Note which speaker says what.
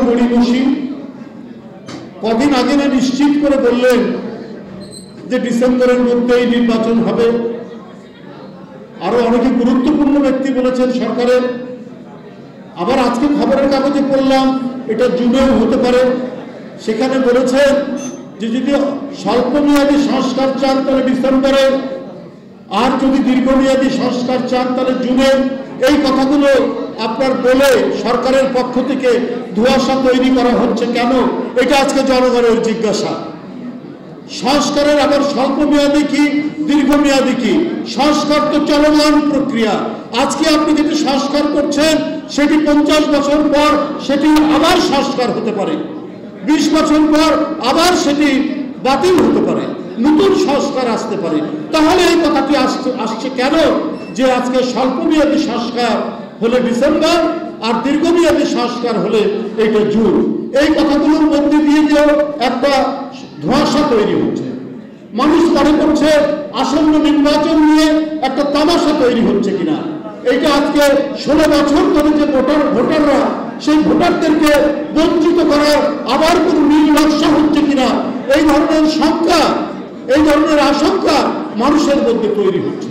Speaker 1: গড়িমসি। কদিন আগে নিশ্চিত করে বললেন যে ডিসেম্বরের মধ্যেই নির্বাচন হবে। আরো অনেকে গুরুত্বপূর্ণ ব্যক্তি বলেছেন সরকারের। আবার আজকে খবরের কাগজে পড়লাম এটা জুনেও হতে পারে। সেখানে বলেছেন যে যদি স্বল্পমেয়াদী সংস্কার চান তাহলে ডিসেম্বরে, আর যদি দীর্ঘমেয়াদী সংস্কার চান তাহলে জুনে। এই কথাগুলো আপনার বলে সরকারের পক্ষ থেকে ধোঁয়াশা তৈরি করা হচ্ছে কেন? এটা আজকে জনগণের জিজ্ঞাসা। সংস্কারের আবার স্বল্পমেয়াদী কি দীর্ঘমেয়াদী কি? সংস্কার তো চলমান প্রক্রিয়া। আজকে আপনি যেটি সংস্কার করছেন সেটি 50 বছর পর সেটি আবার সংস্কার হতে পারে, 20 বছর পর আবার সেটি বাতিল হতে পারে, নতুন সংস্কার আসতে পারে। তাহলে এই কথাটি আসছে কেন যে আজকে স্বল্পমেয়াদী সংস্কার হলে ডিসেম্বর আর দীর্ঘমেয়াদী সংস্কার হলে এটা জুন? এই কথাগুলোর মধ্যে দিয়ে যে একটা ধোঁয়াশা তৈরি হচ্ছে। মানুষ মনে করছে আসন্ন নির্বাচন নিয়ে একটা তামাশা তৈরি হচ্ছে কিনা। এইটা আজকে 16 বছর ধরে যে ভোটাররা সেই ভোটারদেরকে বঞ্চিত করার আবার কোন নীল নকশা হচ্ছে কিনা, এই ধরনের শঙ্কা, এই ধরনের আশঙ্কা মানুষের মধ্যে তৈরি হচ্ছে।